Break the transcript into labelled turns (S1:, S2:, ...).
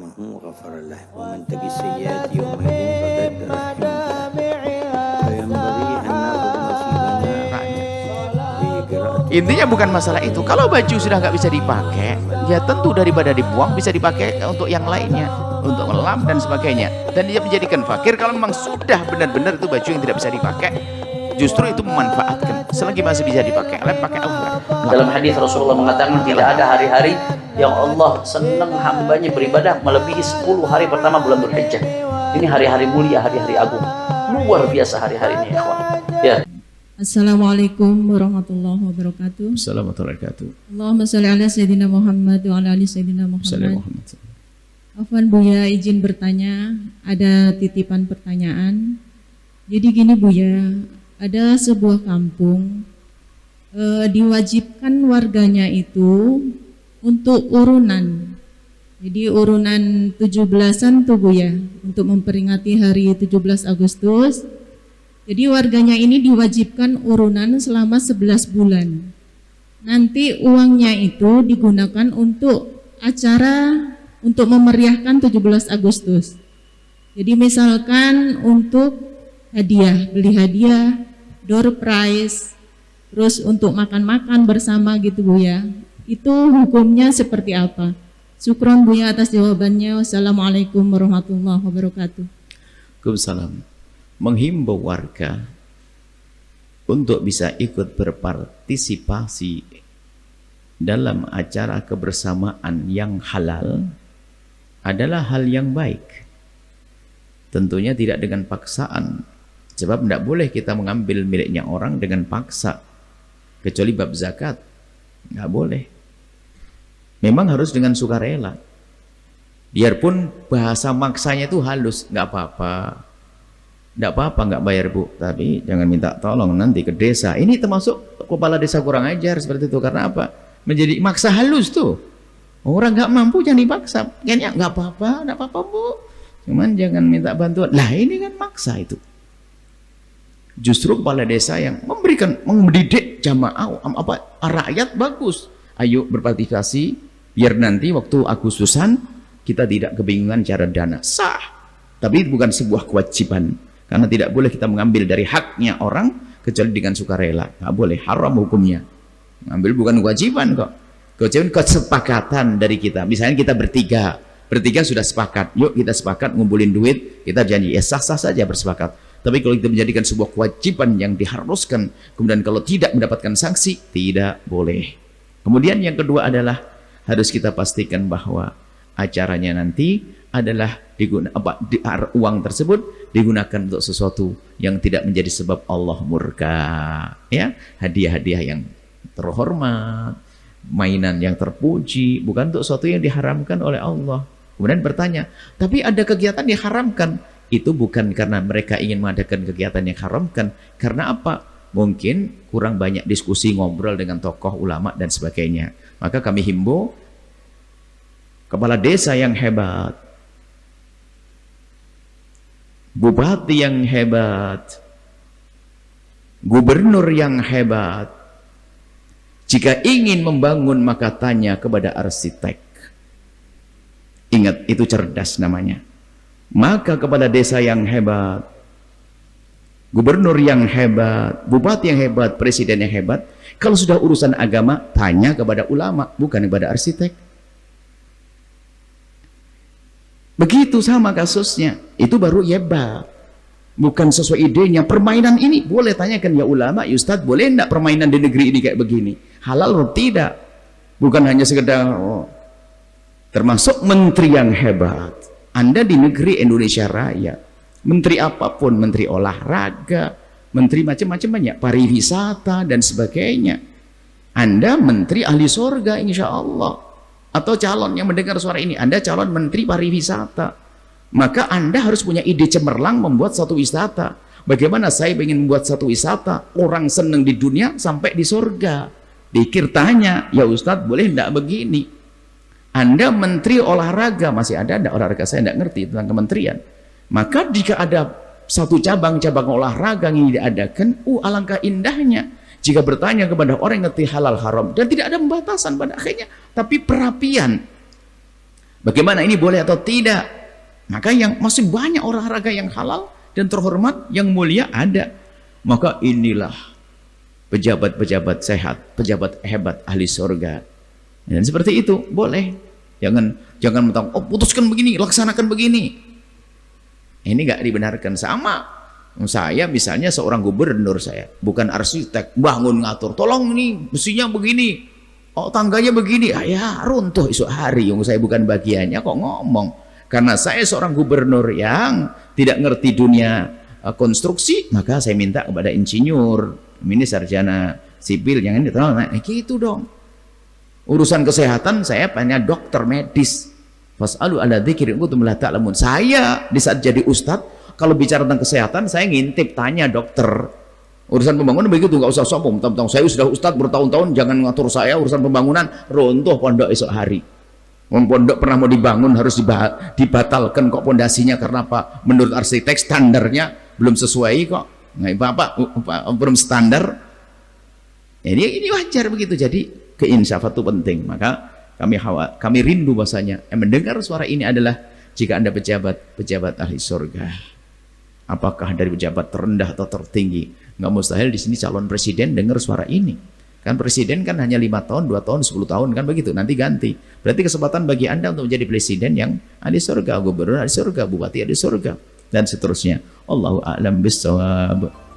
S1: رحمه وغفر له ومن تقي السيئات يومئذ فقد رحمته فينبغي أن نأخذ نصيبنا بقراءة.
S2: Intinya bukan masalah itu. Kalau baju sudah nggak bisa dipakai, ya tentu daripada dibuang bisa dipakai untuk yang lainnya, untuk ngelap dan sebagainya. Dan dia menjadikan fakir kalau memang sudah benar-benar itu baju yang tidak bisa dipakai, justru itu memanfaatkan. Selagi masih bisa dipakai, lem pakai aurat.
S3: Dalam hadis Rasulullah mengatakan tidak ada hari-hari yang Allah senang hambanya beribadah melebihi 10 hari pertama bulan Dzulhijjah. Ini hari-hari mulia, hari-hari agung. Luar biasa hari-hari ini, ikhwan. Ya.
S4: Assalamualaikum warahmatullahi wabarakatuh.
S2: Assalamualaikum warahmatullahi wabarakatuh.
S4: Allahumma sholli ala sayyidina Muhammad wa ala ali sayyidina Muhammad. Afwan Buya, izin bertanya, ada titipan pertanyaan. Jadi gini Buya, ada sebuah kampung diwajibkan warganya itu untuk urunan. Jadi urunan 17-an tuh Buya, untuk memperingati hari 17 Agustus. Jadi warganya ini diwajibkan urunan selama 11 bulan. Nanti uangnya itu digunakan untuk acara untuk memeriahkan 17 Agustus. Jadi misalkan untuk hadiah, beli hadiah, door prize, terus untuk makan-makan bersama gitu Buya. Itu hukumnya seperti apa? Syukron Buya atas jawabannya. Wassalamualaikum warahmatullahi wabarakatuh.
S2: Waalaikumsalam. Menghimbau warga untuk bisa ikut berpartisipasi dalam acara kebersamaan yang halal adalah hal yang baik. Tentunya tidak dengan paksaan, sebab tidak boleh kita mengambil miliknya orang dengan paksa, kecuali bab zakat, nggak boleh. Memang harus dengan sukarela, biarpun bahasa maksanya itu halus, nggak apa-apa. Tidak apa-apa nggak bayar Bu, tapi jangan minta tolong nanti ke desa. Ini termasuk kepala desa kurang ajar seperti itu. Karena apa? Menjadi maksa halus tuh. Orang nggak mampu jangan dipaksa. Kayaknya nggak apa-apa Bu. Cuman jangan minta bantuan. Lah ini kan maksa itu. Justru kepala desa yang memberikan, mendidik jamaah rakyat bagus. Ayo berpartisipasi biar nanti waktu Agustusan kita tidak kebingungan cara dana. Sah. Tapi bukan sebuah kewajiban. Karena tidak boleh kita mengambil dari haknya orang kecuali dengan sukarela. Nggak boleh, haram hukumnya. Mengambil bukan kewajiban kok. Kewajiban kesepakatan dari kita. Misalnya kita bertiga sudah sepakat. Yuk kita sepakat ngumpulin duit, kita janji. Ya sah-sah saja bersepakat. Tapi kalau kita menjadikan sebuah kewajiban yang diharuskan, kemudian kalau tidak mendapatkan sanksi, tidak boleh. Kemudian yang kedua adalah harus kita pastikan bahwa acaranya nanti adalah uang tersebut digunakan untuk sesuatu yang tidak menjadi sebab Allah murka, ya, hadiah-hadiah yang terhormat, mainan yang terpuji, bukan untuk sesuatu yang diharamkan oleh Allah. Kemudian bertanya, tapi ada kegiatan yang diharamkan, itu bukan karena mereka ingin mengadakan kegiatan yang haramkan, karena apa? Mungkin kurang banyak diskusi ngobrol dengan tokoh ulama dan sebagainya. Maka kami himbau kepala desa yang hebat, bupati yang hebat, gubernur yang hebat, jika ingin membangun maka tanya kepada arsitek. Ingat, itu cerdas namanya. Maka kepala desa yang hebat, gubernur yang hebat, bupati yang hebat, presiden yang hebat, kalau sudah urusan agama tanya kepada ulama, bukan kepada arsitek. Begitu sama kasusnya, itu baru hebat. Bukan sesuai idenya. Permainan ini boleh tanyakan ya ulama, ya Ustadz, boleh enggak permainan di negeri ini kayak begini? Halal atau tidak? Bukan hanya sekedar termasuk menteri yang hebat. Anda di negeri Indonesia Raya, menteri apapun, menteri olahraga, menteri macam-macam banyak, pariwisata dan sebagainya. Anda menteri ahli surga insya Allah. Atau calon yang mendengar suara ini, Anda calon menteri pariwisata, maka Anda harus punya ide cemerlang membuat satu wisata. Bagaimana saya ingin membuat satu wisata orang senang di dunia sampai di surga? Dikir tanya, ya Ustadz boleh enggak begini? Anda menteri olahraga, masih ada enggak olahraga? Saya enggak ngerti tentang kementerian. Maka jika ada satu cabang-cabang olahraga yang diadakan, alangkah indahnya jika bertanya kepada orang yang ngerti halal haram dan tidak ada pembatasan pada akhirnya, tapi perapian Bagaimana ini boleh atau tidak? Maka yang masih banyak olahraga yang halal dan terhormat, yang mulia ada. Maka inilah pejabat-pejabat sehat, pejabat hebat, ahli surga. Dan seperti itu boleh. Jangan mentang, oh putuskan begini, laksanakan begini. Ini nggak dibenarkan. Sama saya misalnya seorang gubernur, saya bukan arsitek, bangun ngatur, tolong nih besinya begini, oh tangganya begini, ya runtuh esok hari. Yang saya bukan bagiannya kok ngomong. Karena saya seorang gubernur yang tidak ngerti dunia konstruksi, maka saya minta kepada insinyur, ini sarjana sipil yang ini, nah gitu dong. Urusan kesehatan saya punya dokter medis. Fas'alu ala dzikri in kuntum la ta'lamun. Saya di saat jadi ustadz, kalau bicara tentang kesehatan saya ngintip tanya dokter. Urusan pembangunan begitu, nggak usah sombong. Tentang saya sudah ustadz bertahun-tahun, jangan ngatur saya urusan pembangunan. Runtuh pondok esok hari. Pondok pernah mau dibangun harus dibatalkan kok pondasinya, karena apa? Menurut arsitek standarnya belum sesuai kok. Nggak apa belum standar. Ini wajar begitu. Jadi keinsafan itu penting. Maka kami rindu bahasanya yang mendengar suara ini adalah jika Anda pejabat ahli surga. Apakah dari pejabat terendah atau tertinggi? Nggak mustahil di sini calon presiden dengar suara ini. Kan presiden kan hanya 5 tahun, 2 tahun, 10 tahun kan begitu, nanti ganti. Berarti kesempatan bagi Anda untuk menjadi presiden yang ahli surga, gubernur ahli surga, bupati ahli surga, dan seterusnya. Allahu a'lam bishawab.